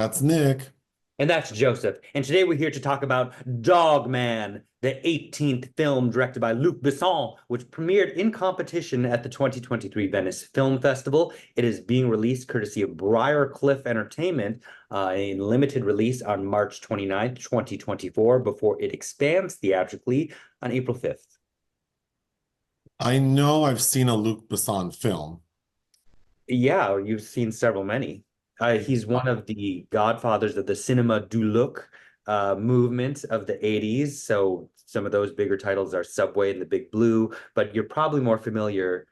That's Nick. And that's Joseph. And today we're here to talk about Dogman, the 18th film directed by Luc Besson, which premiered in competition at the 2023 Venice Film Festival. It is being released courtesy of Briarcliff Entertainment in limited release on March 29th, 2024, before it expands theatrically on April 5th. I know I've seen a Luc Besson film. Yeah, you've seen many. He's one of the godfathers of the cinema du look movement of the 80s. So some of those bigger titles are Subway and the Big Blue, but you're probably more familiar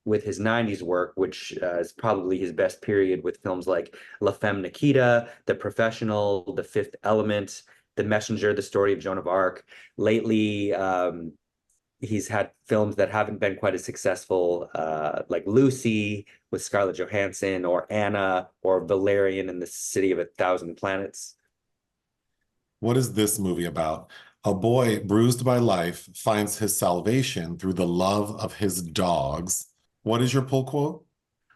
with his 90s work, which is probably his best period with films like La Femme Nikita, The Professional, The Fifth Element, The Messenger, The Story of Joan of Arc. Lately, he's had films that haven't been quite as successful, like Lucy with Scarlett Johansson, or Anna, or Valerian in the City of a Thousand Planets. What is this movie about? A boy bruised by life finds his salvation through the love of his dogs. What is your pull quote?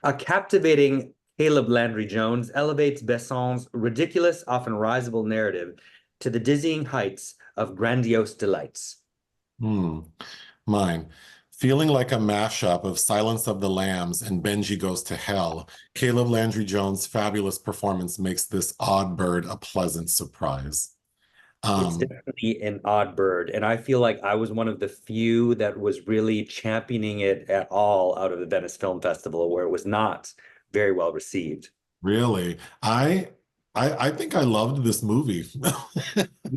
A captivating Caleb Landry Jones elevates Besson's ridiculous, often risible narrative to the dizzying heights of grandiose delights. Mine. Feeling like a mashup of Silence of the Lambs and Benji Goes to Hell, Caleb Landry Jones' fabulous performance makes this odd bird a pleasant surprise. It's definitely an odd bird, and I feel like I was one of the few that was really championing it at all out of the Venice Film Festival, where it was not very well received. Really? I think I loved this movie.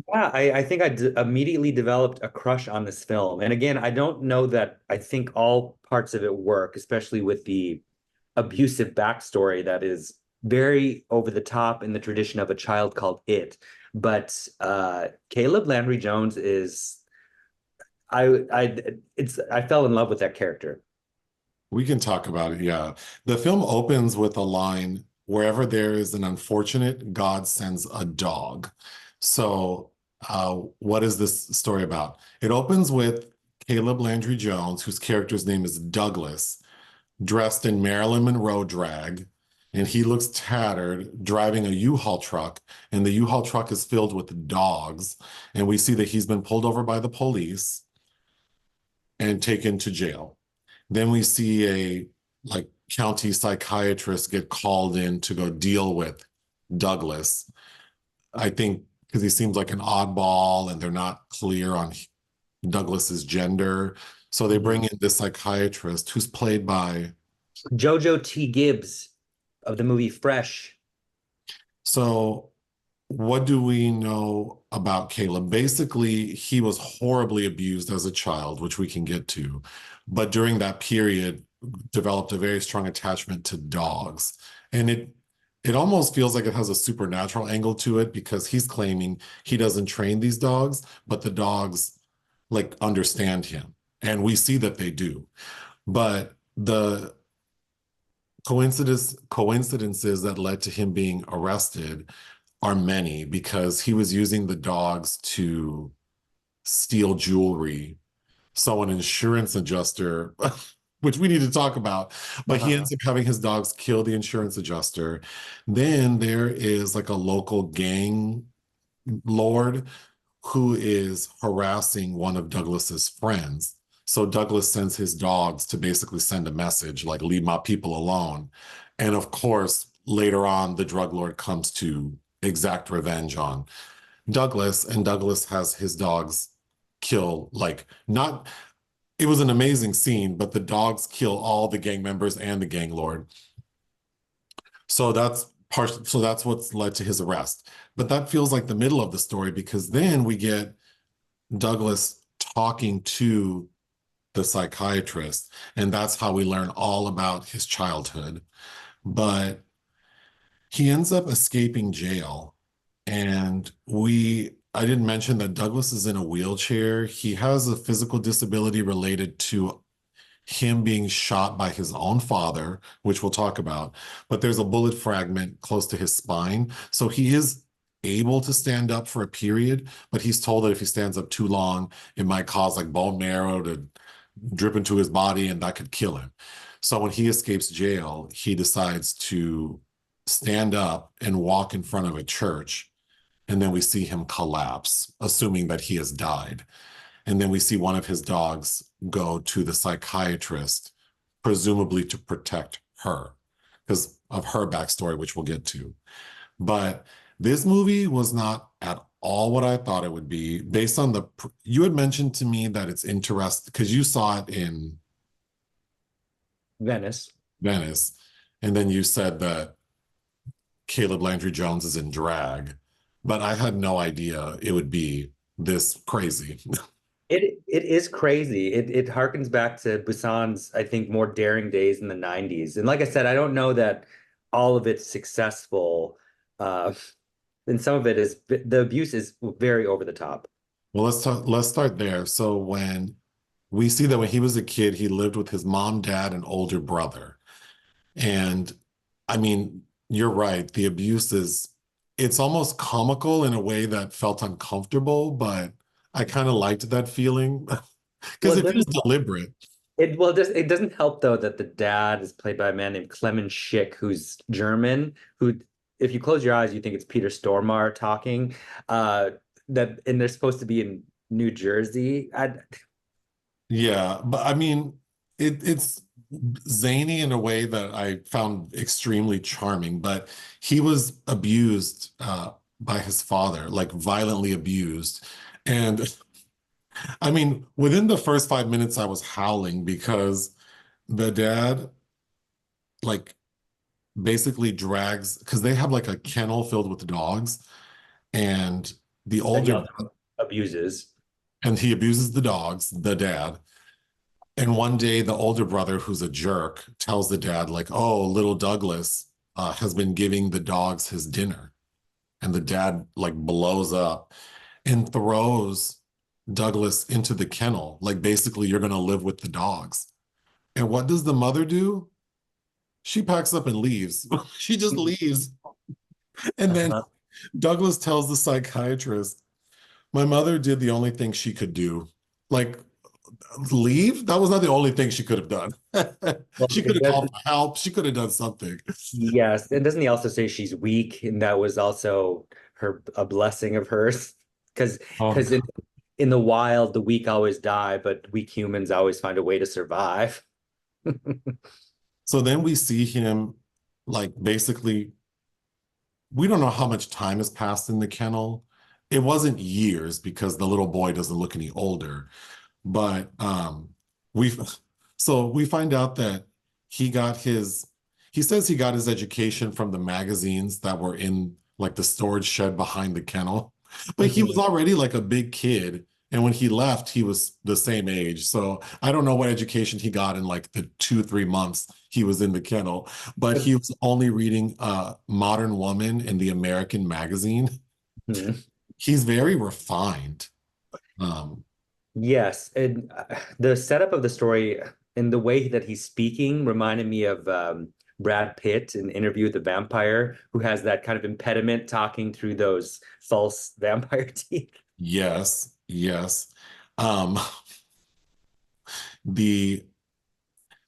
Yeah, I think immediately developed a crush on this film. And again, I don't know that I think all parts of it work, especially with the abusive backstory that is very over the top in the tradition of A Child Called It. But Caleb Landry Jones is I fell in love with that character. We can talk about it, yeah. The film opens with a line, wherever there is an unfortunate, God sends a dog. So what is this story about? It opens with Caleb Landry Jones, whose character's name is Douglas, dressed in Marilyn Monroe drag, and he looks tattered, driving a U-Haul truck, and the U-Haul truck is filled with dogs, and we see that he's been pulled over by the police and taken to jail. Then we see a county psychiatrist get called in to go deal with Douglas. I think because he seems like an oddball and they're not clear on Douglas's gender. So they bring in this psychiatrist who's played by Jojo T. Gibbs of the movie Fresh. So what do we know about Caleb? Basically, he was horribly abused as a child, which we can get to. But during that period, developed a very strong attachment to dogs. And it almost feels like it has a supernatural angle to it, because he's claiming he doesn't train these dogs, but the dogs understand him. And we see that they do. But the coincidences that led to him being arrested are many, because he was using the dogs to steal jewelry. So an insurance adjuster, which we need to talk about, but he ends up having his dogs kill the insurance adjuster. Then there is a local gang lord who is harassing one of Douglas's friends. So Douglas sends his dogs to basically send a message like, leave my people alone. And of course, later on, the drug lord comes to exact revenge on Douglas, and Douglas has his dogs kill, it was an amazing scene, but the dogs kill all the gang members and the gang lord. So that's what's led to his arrest. But that feels like the middle of the story, because then we get Douglas talking to the psychiatrist, and that's how we learn all about his childhood. But he ends up escaping jail, and I didn't mention that Douglas is in a wheelchair. He has a physical disability related to him being shot by his own father, which we'll talk about, but there's a bullet fragment close to his spine. So he is able to stand up for a period, but he's told that if he stands up too long, it might cause bone marrow to drip into his body, and that could kill him. So when he escapes jail, he decides to stand up and walk in front of a church. And then we see him collapse, assuming that he has died. And then we see one of his dogs go to the psychiatrist, presumably to protect her because of her backstory, which we'll get to. But this movie was not at all what I thought it would be. Based on you had mentioned to me that it's interesting because you saw it in Venice. Venice. And then you said that Caleb Landry Jones is in drag, but I had no idea it would be this crazy. It is crazy. It harkens back to Busan's, I think, more daring days in the 90s. And like I said, I don't know that all of it's successful. And some of it is the abuse is very over the top. Well, let's start there. So when we see that when he was a kid, he lived with his mom, dad, and older brother. And I mean, you're right. The abuse it's almost comical in a way that felt uncomfortable, but I kind of liked that feeling because Well, it feels deliberate. it doesn't help though that the dad is played by a man named Clemens Schick, who's German, who if you close your eyes, you think it's Peter Stormare talking. And they're supposed to be in New Jersey. Yeah, but I mean, it's zany in a way that I found extremely charming, but he was abused by his father, like violently abused. And I mean, within the first 5 minutes, I was howling because the dad, like, basically drags, because they have like a kennel filled with dogs, and the That he older, also abuses. and he abuses the dogs, the dad. And one day, the older brother, who's a jerk, tells the dad, like, oh, little Douglas has been giving the dogs his dinner. And the dad, like, blows up and throws Douglas into the kennel. Like, basically, you're going to live with the dogs. And what does the mother do? She packs up and leaves. She just leaves. And then Uh-huh. Douglas tells the psychiatrist, my mother did the only thing she could do. Like, leave? That was not the only thing she could have done. Well, She could have called for help. She could have done something. yes, and doesn't he also say she's weak, and that was also a blessing of hers? Because Oh, because in the wild, the weak always die, but weak humans always find a way to survive. so then we see him, like, basically, we don't know how much time has passed in the kennel. It wasn't years because the little boy doesn't look any older. But we so we find out that he says he got his education from the magazines that were in like the storage shed behind the kennel. But he was Mhm. already like a big kid. And when he left, he was the same age. So I don't know what education he got in like the 2, 3 months he was in the kennel, but he was only reading Modern Woman in the American magazine. Mhm. He's very refined. Um, Yes, and the setup of the story and the way that he's speaking reminded me of Brad Pitt in Interview with the Vampire, who has that kind of impediment talking through those false vampire teeth. Yes, yes. Um, the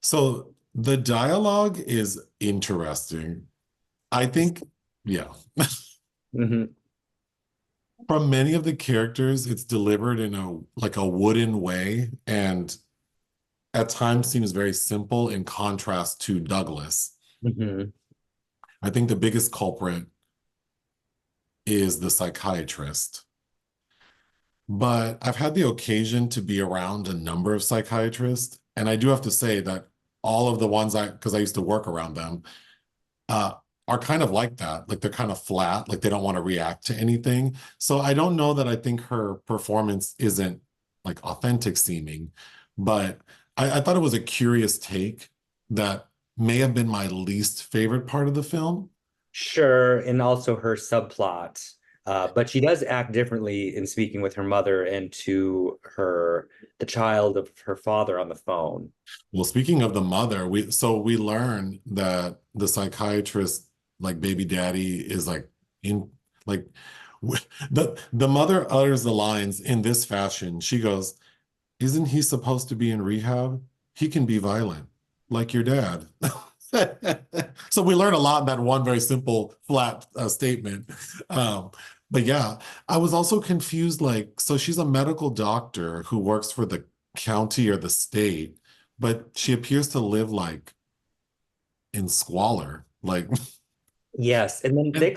so the dialogue is interesting. I think, yeah. Mhm. From many of the characters, it's delivered in a like a wooden way, and at times seems very simple in contrast to Douglas. Mhm. I think the biggest culprit is the psychiatrist. But I've had the occasion to be around a number of psychiatrists, and I do have to say that all of the ones because I used to work around them, uh, are kind of like that. Like they're kind of flat, like they don't want to react to anything. So I don't know that I think her performance isn't like authentic seeming, but I thought it was a curious take that may have been my least favorite part of the film. Sure, and also her subplot. But she does act differently in speaking with her mother and to the child of her father on the phone. Well, speaking of the mother, we learn that the psychiatrist, like baby daddy, is like in like the mother utters the lines in this fashion. She goes, "Isn't he supposed to be in rehab? He can be violent, like your dad." So we learn a lot in that one very simple, flat statement. Um, but yeah, I was also confused. Like, so she's a medical doctor who works for the county or the state, but she appears to live like in squalor. Like, Yes, and then and they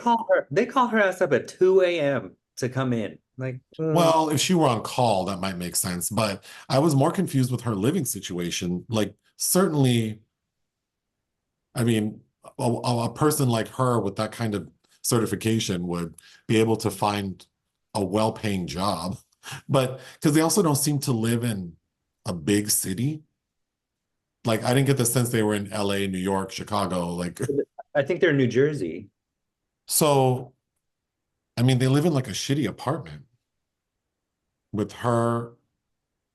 call her ass up at 2 a.m. to come in. Like, well, if she were on call, that might make sense. But I was more confused with her living situation. Like, certainly, I mean, a person like her with that kind of certification would be able to find a well-paying job. But because they also don't seem to live in a big city. Like, I didn't get the sense they were in LA, New York, Chicago. Like, I think they're in New Jersey. so, I mean, they live in like a shitty apartment with her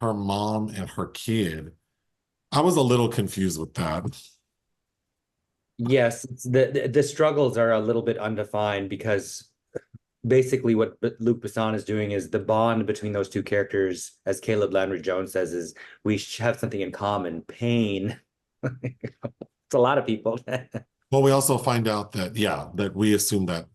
mom, and her kid. I was a little confused with that. Yes, the struggles are a little bit undefined because basically what Luc Besson is doing is the bond between those two characters, as Caleb Landry Jones says, is we have something in common, pain. It's a lot of people. Well, we also find out that, yeah, that we assume that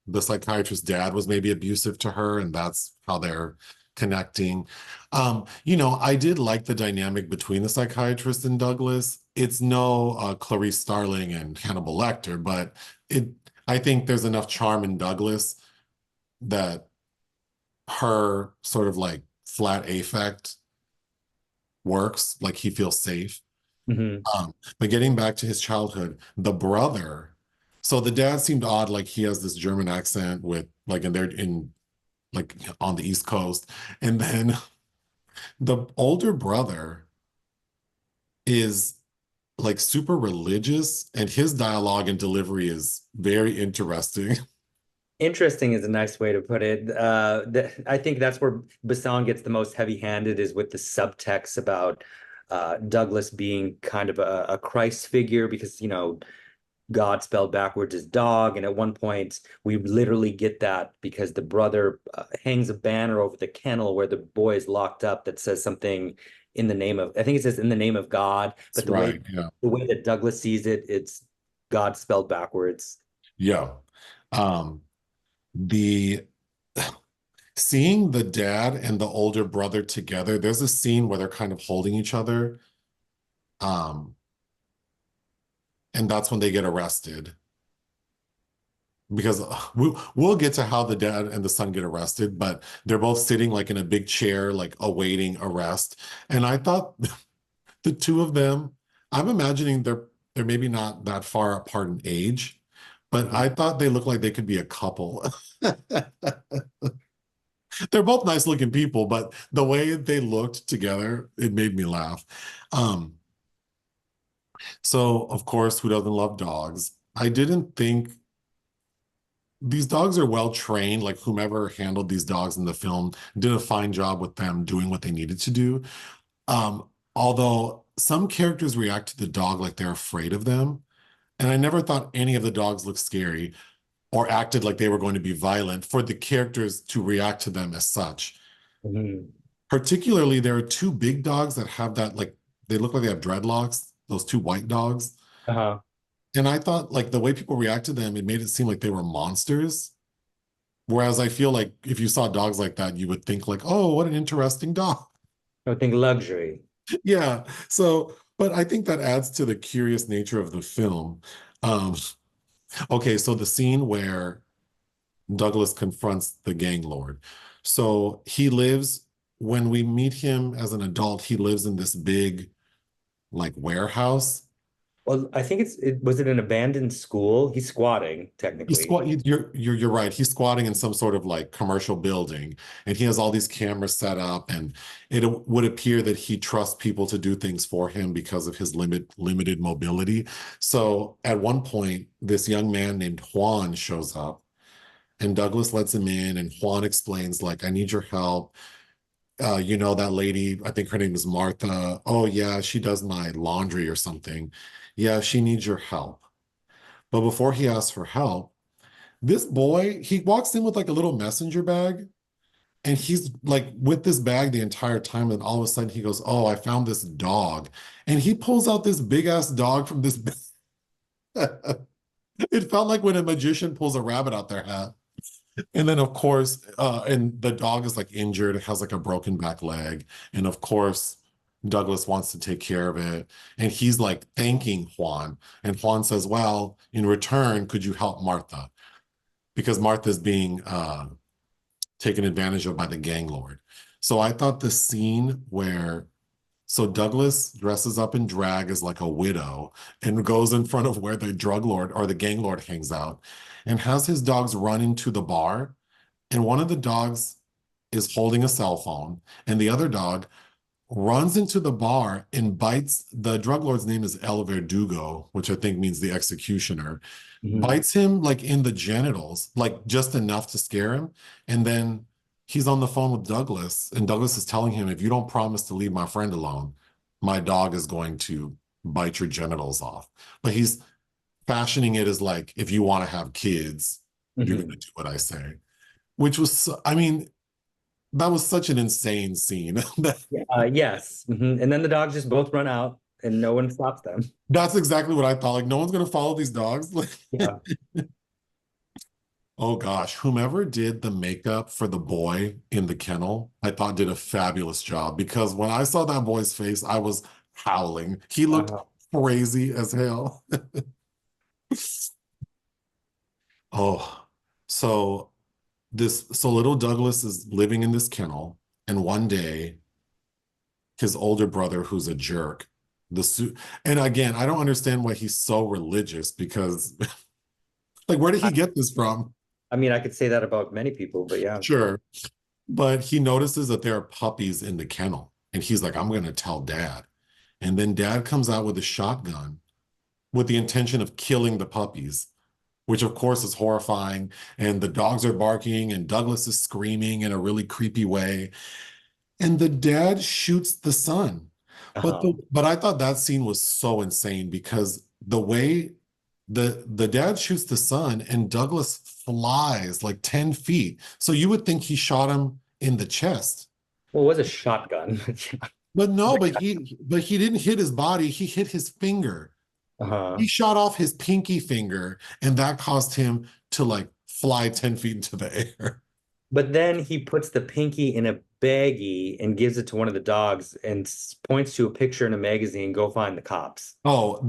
the psychiatrist's dad was maybe abusive to her, and that's how they're connecting. I did like the dynamic between the psychiatrist and Douglas. It's no Clarice Starling and Hannibal Lecter, but I think there's enough charm in Douglas that her sort of like flat affect works, like he feels safe. Mhm. But getting back to his childhood, the brother, so the dad seemed odd, like he has this German accent with like, and they're in like on the East Coast. And then the older brother is like super religious, and his dialogue and delivery is very interesting. Interesting is a nice way to put it. I think that's where Besson gets the most heavy-handed is with the subtext about Douglas being kind of a Christ figure because, God spelled backwards is dog. And at one point, we literally get that because the brother hangs a banner over the kennel where the boy is locked up that says something in the name of, I think it says in the name of God, That's but right. Yeah. the way that Douglas sees it, it's God spelled backwards. Yeah. Um, the seeing the dad and the older brother together, there's a scene where they're kind of holding each other. Um, and that's when they get arrested. Because we'll get to how the dad and the son get arrested, but they're both sitting like in a big chair, like awaiting arrest. And I thought the two of them, I'm imagining they're maybe not that far apart in age, but I thought they looked like they could be a couple. They're both nice looking people, but the way they looked together, it made me laugh. Um, so of course, who doesn't love dogs? I didn't think these dogs are well trained, like whomever handled these dogs in the film did a fine job with them doing what they needed to do. Although some characters react to the dog like they're afraid of them. And I never thought any of the dogs looked scary or acted like they were going to be violent for the characters to react to them as such. Mhm. Particularly, there are two big dogs that have that, like, they look like they have dreadlocks, those two white dogs. Uh-huh. And I thought, like, the way people react to them, it made it seem like they were monsters. Whereas I feel like if you saw dogs like that, you would think, like, oh, what an interesting dog. I would think luxury. Yeah. So, but I think that adds to the curious nature of the film. Um, okay, so the scene where Douglas confronts the gang lord. So he lives, when we meet him as an adult, he lives in this big, like, warehouse. Well, I think was it an abandoned school? He's squatting, He's technically. squat. You're right. He's squatting in some sort of like commercial building, and he has all these cameras set up, and it would appear that he trusts people to do things for him because of his limited mobility. So at one point, this young man named Juan shows up, and Douglas lets him in, and Juan explains, like, I need your help. That lady, I think her name is Martha. Oh yeah, she does my laundry or something. Yeah, she needs your help. But before he asks for help, this boy, he walks in with like a little messenger bag, and he's like with this bag the entire time. And all of a sudden he goes, oh, I found this dog. And he pulls out this big ass dog from this bag. It felt like when a magician pulls a rabbit out their hat. And then of course, and the dog is like injured, it has like a broken back leg. And of course, Douglas wants to take care of it. And he's like thanking Juan. And Juan says, well, in return, could you help Martha? Because Martha's being taken advantage of by the gang lord. So I thought the scene where so Douglas dresses up in drag as like a widow and goes in front of where the drug lord or the gang lord hangs out and has his dogs run into the bar. And one of the dogs is holding a cell phone, and the other dog runs into the bar and bites the drug lord's name is El Verdugo, which I think means the executioner, bites him like in the genitals, like just enough to scare him. And then he's on the phone with Douglas, and Douglas is telling him, if you don't promise to leave my friend alone, my dog is going to bite your genitals off. But he's fashioning it as like, if you want to have kids, you're going to do what I say, which was, I mean, that was such an insane scene. Yes. And then the dogs just both run out and no one stops them. That's exactly what I thought. Like, no one's going to follow these dogs. Yeah. Oh gosh, whomever did the makeup for the boy in the kennel, I thought did a fabulous job because when I saw that boy's face, I was howling. He looked crazy as hell. Oh, so little Douglas is living in this kennel, and one day his older brother, who's a jerk, and again, I don't understand why he's so religious because like where did he get this from? I mean, I could say that about many people, but yeah. Sure. But he notices that there are puppies in the kennel, and he's like, I'm going to tell Dad. And then Dad comes out with a shotgun with the intention of killing the puppies, which of course is horrifying. And the dogs are barking, and Douglas is screaming in a really creepy way. And the dad shoots the son. But I thought that scene was so insane because the way the dad shoots the son and Douglas flies like 10 feet. So you would think he shot him in the chest. Well, it was a shotgun. But no, but he didn't hit his body, he hit his finger. He shot off his pinky finger, and that caused him to like fly 10 feet into the air. But then he puts the pinky in a baggie and gives it to one of the dogs and points to a picture in a magazine, go find the cops. Oh,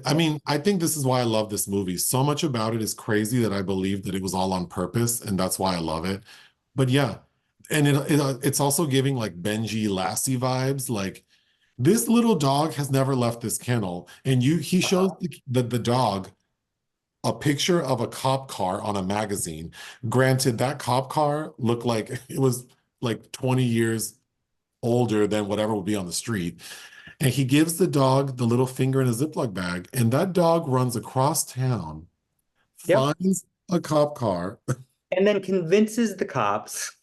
I mean, I think this is why I love this movie. So much about it is crazy that I believe that it was all on purpose, and that's why I love it. But yeah, and it's also giving like Benji Lassie vibes. Like this little dog has never left this kennel, and he shows the dog a picture of a cop car on a magazine. Granted, that cop car looked like it was like 20 years older than whatever would be on the street. And he gives the dog the little finger in a Ziploc bag, and that dog runs across town, finds a cop car. And then convinces the cops.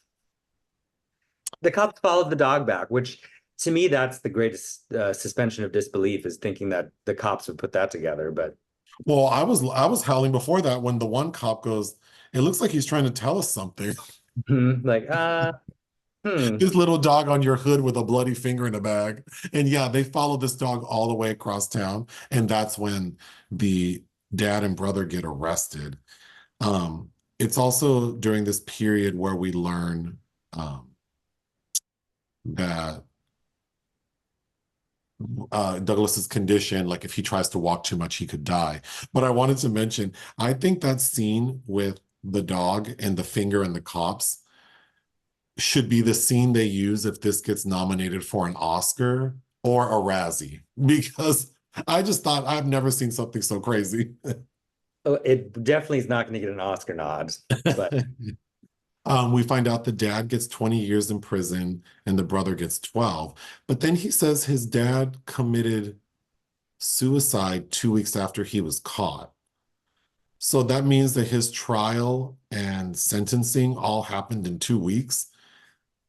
The cops followed the dog back, which to me, that's the greatest suspension of disbelief, is thinking that the cops would put that together. But well, I was howling before that when the one cop goes, it looks like he's trying to tell us something. Like, This little dog on your hood with a bloody finger in a bag. And yeah, they follow this dog all the way across town. And that's when the dad and brother get arrested. It's also during this period where we learn that Douglas's condition, like if he tries to walk too much, he could die. But I wanted to mention, I think that scene with the dog and the finger and the cops should be the scene they use if this gets nominated for an Oscar or a Razzie, because I just thought I've never seen something so crazy. oh, it definitely is not going to get an Oscar nod. But we find out the dad gets 20 years in prison and the brother gets 12. But then he says his dad committed suicide 2 weeks after he was caught. So that means that his trial and sentencing all happened in 2 weeks.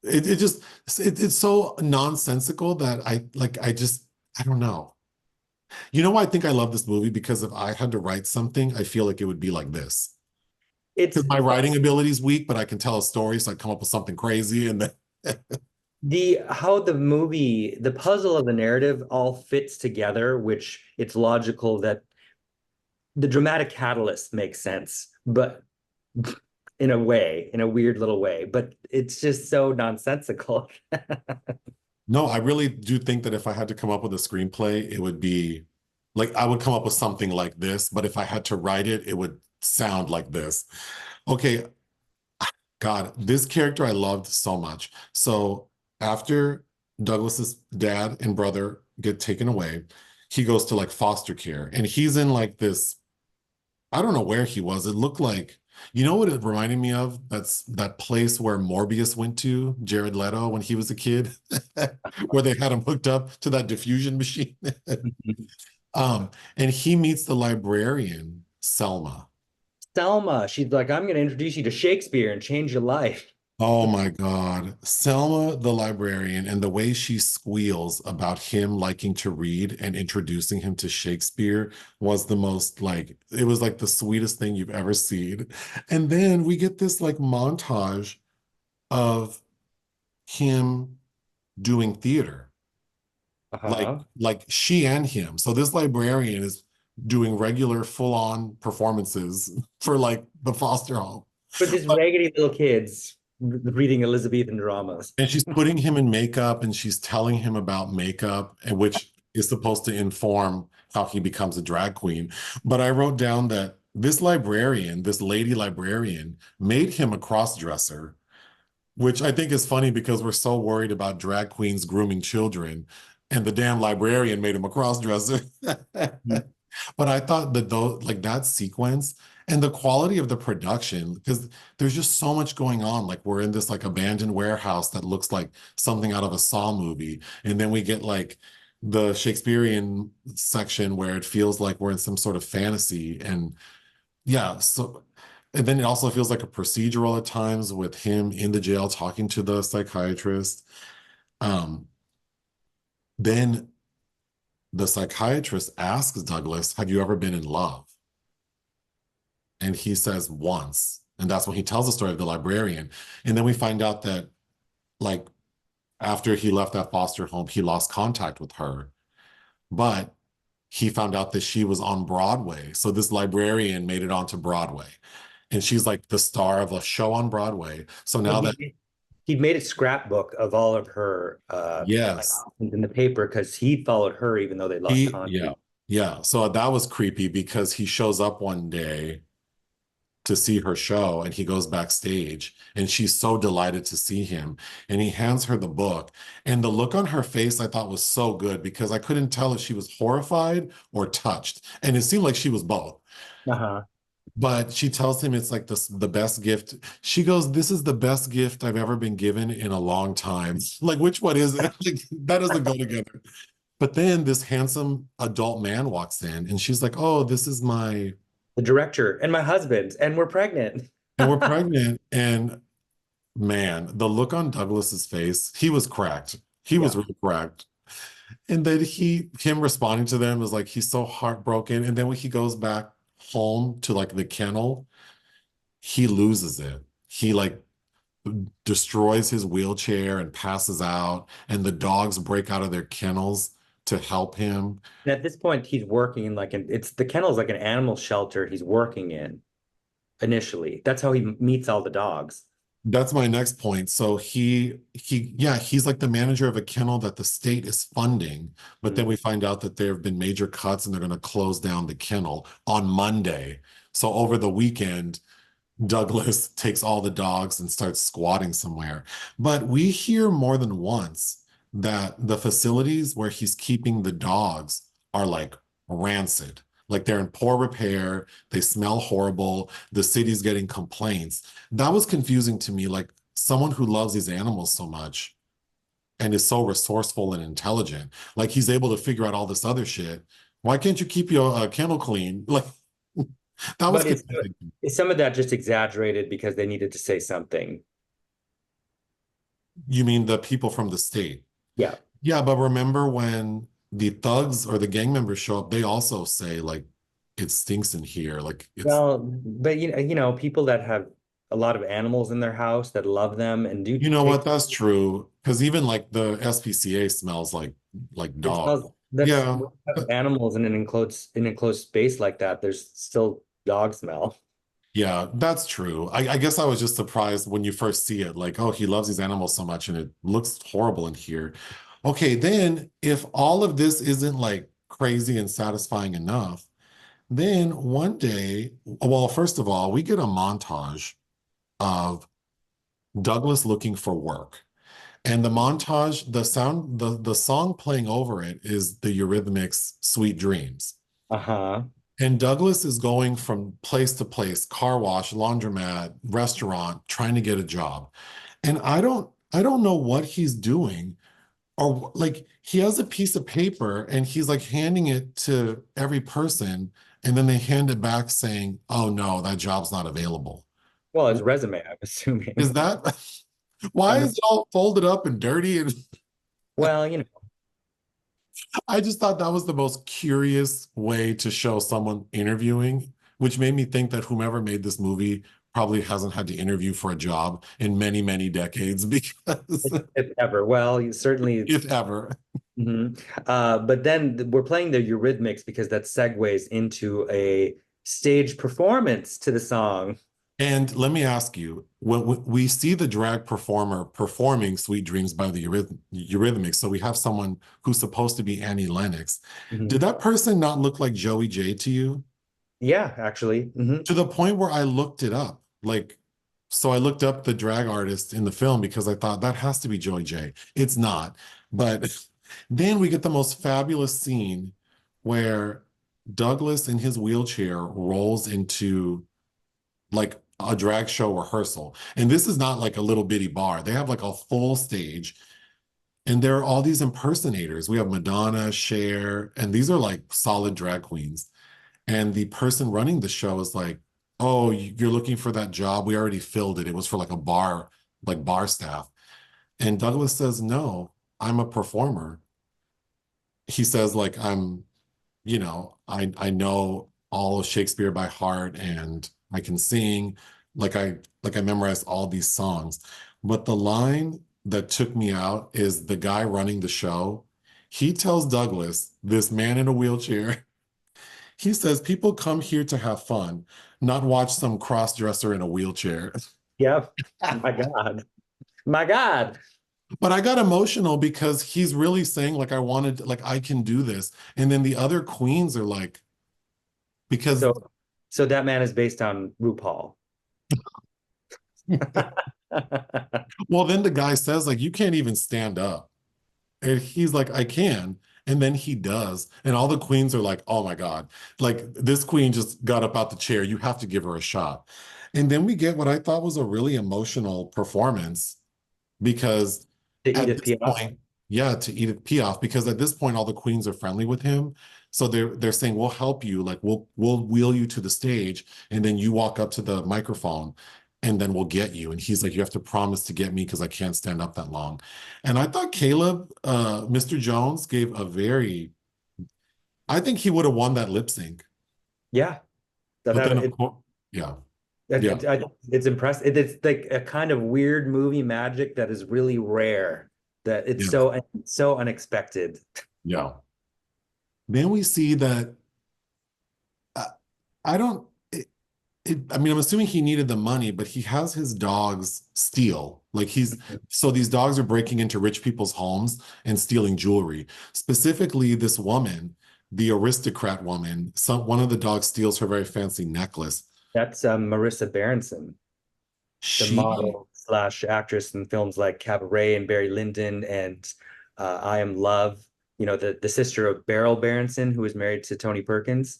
It's so nonsensical that I don't know. You know why I think I love this movie? Because if I had to write something, I feel like it would be like this. Because my writing ability is weak, but I can tell a story, so I come up with something crazy, and then how the movie, the puzzle of the narrative all fits together, which it's logical that the dramatic catalyst makes sense, but in a way, in a weird little way, but it's just so nonsensical. No, I really do think that if I had to come up with a screenplay, it would be like I would come up with something like this, but if I had to write it, it would sound like this. Okay, God, this character I loved so much. So after Douglas's dad and brother get taken away, he goes to like foster care and he's in like this, I don't know where he was. It looked like, you know what it reminded me of? That's that place where Morbius went to, Jared Leto, when he was a kid, where they had him hooked up to that diffusion machine. And he meets the librarian, Selma. Salma, she's like, I'm going to introduce you to Shakespeare and change your life. Oh my God. Selma, the librarian, and the way she squeals about him liking to read and introducing him to Shakespeare was the most like, it was like the sweetest thing you've ever seen. And then we get this like montage of him doing theater, Uh-huh. like she and him. So this librarian is doing regular full-on performances for like the foster home. But just raggedy little kids reading Elizabethan dramas. And she's putting him in makeup and she's telling him about makeup, and which is supposed to inform how he becomes a drag queen. But I wrote down that this librarian, this lady librarian, made him a cross-dresser, which I think is funny because we're so worried about drag queens grooming children, and the damn librarian made him a cross-dresser. But I thought that though, like that sequence and the quality of the production, because there's just so much going on. Like we're in this like abandoned warehouse that looks like something out of a Saw movie. And then we get like the Shakespearean section where it feels like we're in some sort of fantasy. And yeah, so and then it also feels like a procedural at times with him in the jail talking to the psychiatrist. Um, then the psychiatrist asks Douglas, have you ever been in love? And he says once. And that's when he tells the story of the librarian. And then we find out that, like, after he left that foster home, he lost contact with her. But he found out that she was on Broadway. So this librarian made it onto Broadway. And she's like the star of a show on Broadway. So now that, He'd made a scrapbook of all of her yes, in the paper because he followed her even though they lost contact. yeah. So that was creepy because he shows up one day to see her show and he goes backstage and she's so delighted to see him and he hands her the book, and the look on her face I thought was so good because I couldn't tell if she was horrified or touched, and it seemed like she was both. Uh-huh. But she tells him it's like the best gift. She goes, this is the best gift I've ever been given in a long time. Like, which one is it? Like, that doesn't go together. But then this handsome adult man walks in and she's like, oh, this is the director and my husband, and we're pregnant. and we're pregnant. And man, the look on Douglas's face, he was cracked. He was really cracked. And then him responding to them is like, he's so heartbroken. And then when he goes back home to like the kennel, he loses it. He like destroys his wheelchair and passes out, and the dogs break out of their kennels to help him. And at this point, he's working in it's the kennel's like an animal shelter he's working in initially. That's how he meets all the dogs. That's my next point. So he's like the manager of a kennel that the state is funding, but then we find out that there have been major cuts and they're going to close down the kennel on Monday. So over the weekend, Douglas takes all the dogs and starts squatting somewhere. But we hear more than once that the facilities where he's keeping the dogs are like rancid. Like they're in poor repair, they smell horrible, the city's getting complaints. That was confusing to me, like someone who loves these animals so much and is so resourceful and intelligent, like he's able to figure out all this other shit. Why can't you keep your kennel clean? Like that was confusing. Is some of that just exaggerated because they needed to say something? You mean the people from the state? Yeah. Yeah, but remember when the thugs or the gang members show up, they also say like it stinks in here. Like it's Well, but people that have a lot of animals in their house that love them and do you know what, that's true. Because even like the SPCA smells like dog. That's Yeah. when you have animals in an enclosed space like that. There's still dog smell. Yeah, that's true. I guess I was just surprised when you first see it, like, oh, he loves these animals so much and it looks horrible in here. Okay, then if all of this isn't like crazy and satisfying enough, then one day, well, first of all, we get a montage of Douglas looking for work. And the montage, the song playing over it is the Eurythmics' Sweet Dreams. Uh-huh. And Douglas is going from place to place, car wash, laundromat, restaurant, trying to get a job. And I don't know what he's doing, or like he has a piece of paper and he's like handing it to every person, and then they hand it back saying, "Oh no, that job's not available." Well, his resume, I'm assuming. Is that why I'm is ass- it all folded up and dirty? And well, you know, I just thought that was the most curious way to show someone interviewing, which made me think that whomever made this movie probably hasn't had to interview for a job in many, many decades because if ever. Well, you certainly. if ever. Mhm. But then we're playing the Eurythmics because that segues into a stage performance to the song. And let me ask you, when we see the drag performer performing Sweet Dreams by the Eurythmics, so we have someone who's supposed to be Annie Lennox. Mhm. Did that person not look like Joey J to you? Yeah, actually. To the point where I looked it up. Like, so I looked up the drag artist in the film because I thought that has to be Joey J. It's not. But then we get the most fabulous scene where Douglas in his wheelchair rolls into like a drag show rehearsal. And this is not like a little bitty bar. They have like a full stage. And there are all these impersonators. We have Madonna, Cher, and these are like solid drag queens. And the person running the show is like, "Oh, you're looking for that job? We already filled it. It was for like a bar, like bar staff." And Douglas says, "No, I'm a performer." He says, like, I know all of Shakespeare by heart and I can sing, like I memorized all these songs. But the line that took me out is the guy running the show. He tells Douglas, this man in a wheelchair, he says, "People come here to have fun, not watch some cross-dresser in a wheelchair." Yep. My God. My God. But I got emotional because he's really saying, like, like, I can do this. And then the other queens are like, because, So so that man is based on RuPaul. well, then the guy says, like, "You can't even stand up." And he's like, "I can." And then he does. And all the queens are like, "Oh my God." Like, this queen just got up out the chair. You have to give her a shot. And then we get what I thought was a really emotional performance because To at Edith this Piaf. point, yeah, to Edith Piaf, because at this point all the queens are friendly with him. So they're saying, "We'll help you, like we'll wheel you to the stage, and then you walk up to the microphone, and then we'll get you." And he's like, "You have to promise to get me because I can't stand up that long." And I thought Caleb, Mr. Jones, gave a very, I think he would have won that lip sync. Yeah. But That then of it, course, yeah, yeah, it's impressive. It's like a kind of weird movie magic that is really rare. That it's yeah, so unexpected. yeah. Then we see that uh, I don't. I mean, I'm assuming he needed the money, but he has his dogs steal. Like so these dogs are breaking into rich people's homes and stealing jewelry. Specifically, this woman, the aristocrat woman, one of the dogs steals her very fancy necklace. That's Marisa Berenson, the She, model slash actress in films like Cabaret and Barry Lyndon and I Am Love. You know, the sister of Beryl Berenson, who was married to Tony Perkins.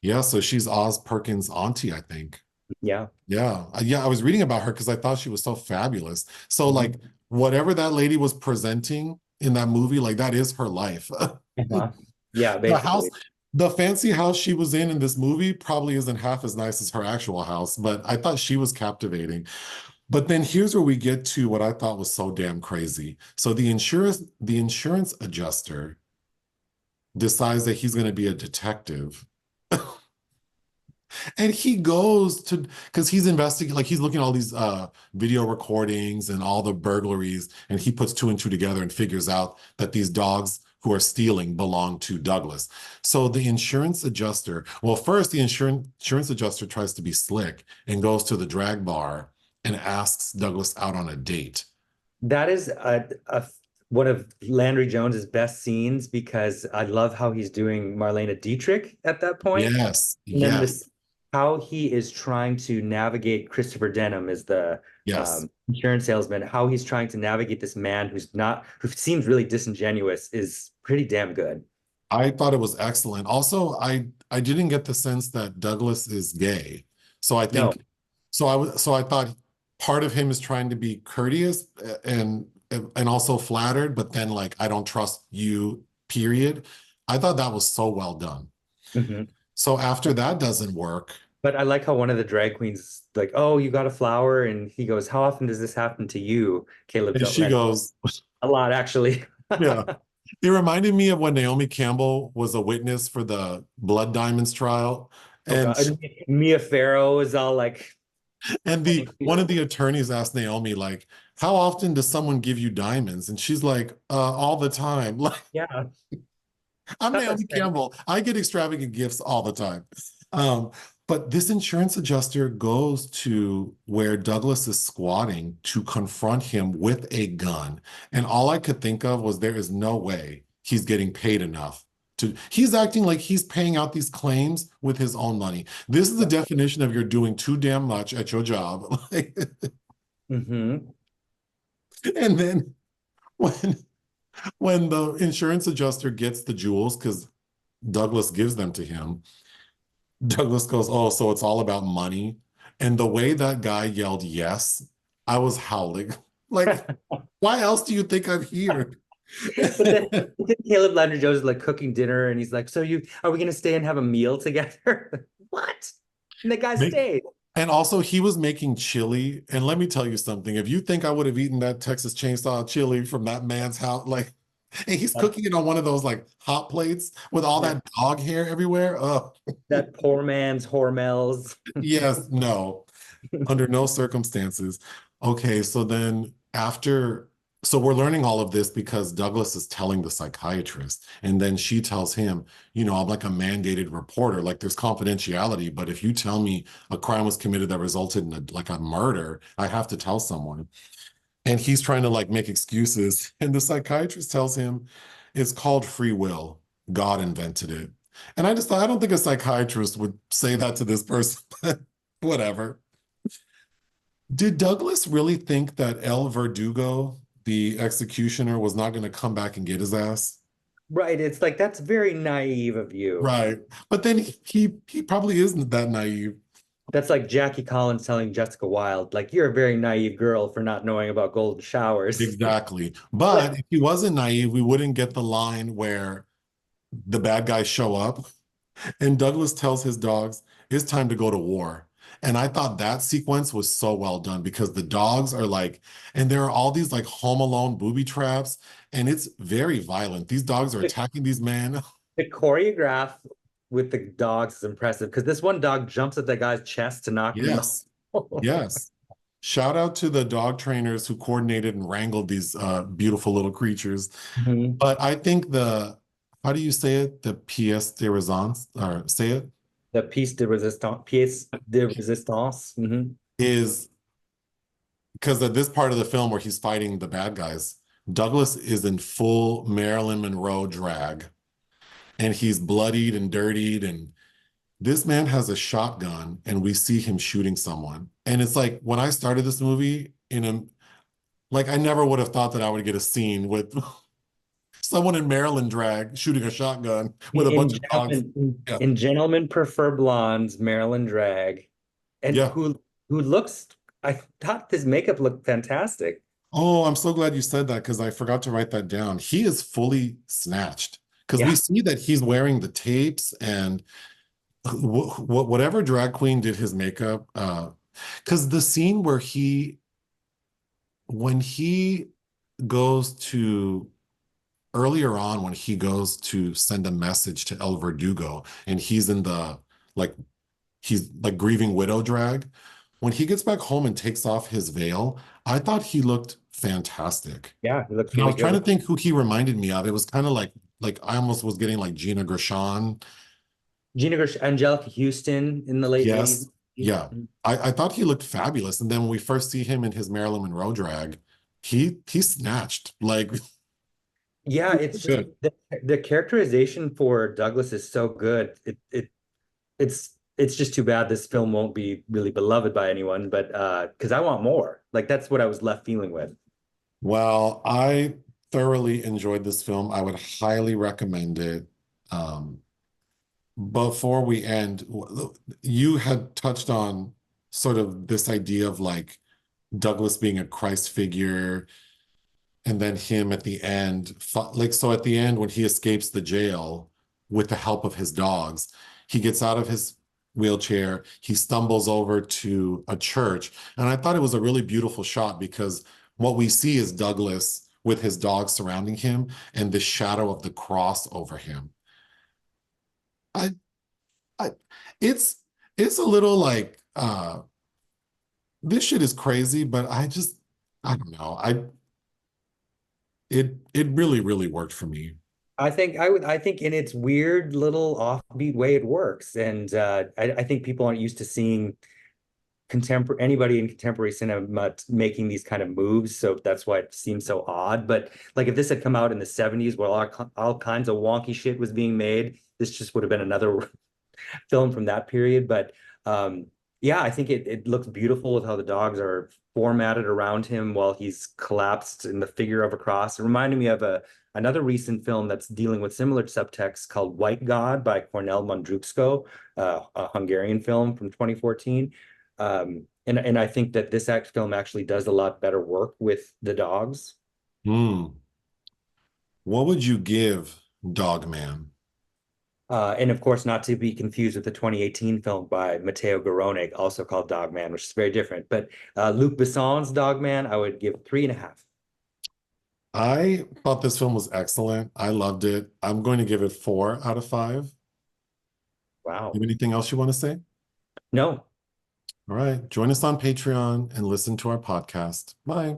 yeah, so she's Oz Perkins' auntie, I think. Yeah. Yeah, yeah, I was reading about her because I thought she was so fabulous. So like Mhm. whatever that lady was presenting in that movie, like that is her life. Uh-huh. Yeah, The house, basically. the fancy house she was in this movie probably isn't half as nice as her actual house, but I thought she was captivating. But then here's where we get to what I thought was so damn crazy. So the insurance adjuster decides that he's going to be a detective. And he goes to, because he's investigating, like he's looking at all these video recordings and all the burglaries, and he puts two and two together and figures out that these dogs who are stealing belong to Douglas. So the insurance adjuster, well, first the insurance adjuster tries to be slick and goes to the drag bar and asks Douglas out on a date. That is one of Landry Jones's best scenes because I love how he's doing Marlene Dietrich at that point. Yes, And then yes, this, how he is trying to navigate Christopher Denham is the yes. insurance salesman. How he's trying to navigate this man who seems really disingenuous is pretty damn good. I thought it was excellent. Also, I didn't get the sense that Douglas is gay. So I No. think so I thought part of him is trying to be courteous and also flattered, but then like I don't trust you, period. I thought that was so well done. Mhm. So after that doesn't work, But I like how one of the drag queens is like, "Oh, you got a flower," and he goes, "How often does this happen to you, Caleb and she Jones?" goes, A lot, actually. yeah. It reminded me of when Naomi Campbell was a witness for the Blood Diamonds trial. Oh And God, and Mia Farrow is all like, And the one of the attorneys asked Naomi, like, how often does someone give you diamonds? And she's like, all the time. Like, "Yeah, I'm that's Naomi right." Campbell. I get extravagant gifts all the time. Um, but this insurance adjuster goes to where Douglas is squatting to confront him with a gun. And all I could think of was there is no way he's getting paid enough to, he's acting like he's paying out these claims with his own money. This is the definition of you're doing too damn much at your job. Like, Mm-hmm. and then when when the insurance adjuster gets the jewels, because Douglas gives them to him, Douglas goes, "Oh, so it's all about money." And the way that guy yelled yes, I was howling. Like, why else do you think I'm here? But then Caleb Landry Jones is like cooking dinner, and he's like, "So are we gonna stay and have a meal together?" What? And the guy Make- stayed. And also, he was making chili. And let me tell you something. If you think I would have eaten that Texas chainsaw chili from that man's house, like, and he's cooking it on one of those like hot plates with all Yeah. that dog hair everywhere. Oh, That poor man's Hormels. yes, no, under no circumstances. Okay, so then so we're learning all of this because Douglas is telling the psychiatrist, and then she tells him, I'm like a mandated reporter, like there's confidentiality, but if you tell me a crime was committed that resulted in like a murder, I have to tell someone. And he's trying to like make excuses, and the psychiatrist tells him it's called free will. God invented it. And I just thought, I don't think a psychiatrist would say that to this person, but whatever. Did Douglas really think that El Verdugo, the executioner, was not going to come back and get his ass? Right. It's like that's very naive of you. Right. But then he probably isn't that naive. That's like Jackie Collins telling Jessica Wilde, like, "You're a very naive girl for not knowing about golden showers." Exactly. But if he wasn't naive, we wouldn't get the line where the bad guys show up and Douglas tells his dogs, it's time to go to war. And I thought that sequence was so well done because the dogs are like, and there are all these like Home Alone booby traps, and it's very violent. These dogs are attacking these men. The choreograph with the dogs is impressive because this one dog jumps at the guy's chest to knock him Yes, out. yes. Shout out to the dog trainers who coordinated and wrangled these beautiful little creatures. Mhm. But I think how do you say it? The pièce de résistance, or say it, The pièce de résistance. Mhm. is because at this part of the film where he's fighting the bad guys, Douglas is in full Marilyn Monroe drag, and he's bloodied and dirtied, and this man has a shotgun, and we see him shooting someone. And it's like when I started this movie, like I never would have thought that I would get a scene with someone in Maryland drag shooting a shotgun with a bunch of dogs. Yeah, In Gentlemen Prefer Blondes, Marilyn Drag, and yeah. who looks. I thought his makeup looked fantastic. Oh, I'm so glad you said that because I forgot to write that down. He is fully snatched because we Yeah, see that he's wearing the tapes and whatever drag queen did his makeup. Because the scene where when he goes to earlier on, when he goes to send a message to El Verdugo, and he's in like he's like grieving widow drag. When he gets back home and takes off his veil, I thought he looked fantastic. yeah, he looks And I really was trying to good. think who he reminded me of. It was kind of like like I almost was getting like Gina Gershon. Angelica Houston in the late Yes. 80s. Yeah. I thought he looked fabulous. And then when we first see him in his Marilyn Monroe drag, he snatched. Like Yeah, it's just good. the characterization for Douglas is so good. It's just too bad this film won't be really beloved by anyone, but because I want more. Like that's what I was left feeling with. Well, I thoroughly enjoyed this film. I would highly recommend it. Um, before we end, you had touched on sort of this idea of like Douglas being a Christ figure, and then him at the end, like, so at the end, when he escapes the jail with the help of his dogs, he gets out of his wheelchair, he stumbles over to a church. And I thought it was a really beautiful shot because what we see is Douglas with his dogs surrounding him and the shadow of the cross over him. I, I, it's a little like, this shit is crazy, but I don't know. It really, really worked for me. I think in its weird little offbeat way it works. And I think people aren't used to seeing anybody in contemporary cinema making these kind of moves. So that's why it seems so odd. But like if this had come out in the 70s where all kinds of wonky shit was being made, this just would have been another film from that period. But yeah, I think it looks beautiful with how the dogs are formatted around him while he's collapsed in the figure of a cross. It reminded me of another recent film that's dealing with similar subtext called White God by Cornel Mundruczko, a Hungarian film from 2014. And I think that this film actually does a lot better work with the dogs. Hmm. What would you give Dogman? And of course, not to be confused with the 2018 film by Matteo Garrone, also called Dogman, which is very different. But Luc Besson's Dogman, I would give 3.5. I thought this film was excellent. I loved it. I'm going to give it 4 out of 5. Wow. You have anything else you want to say? No. All right. Join us on Patreon and listen to our podcast. Bye.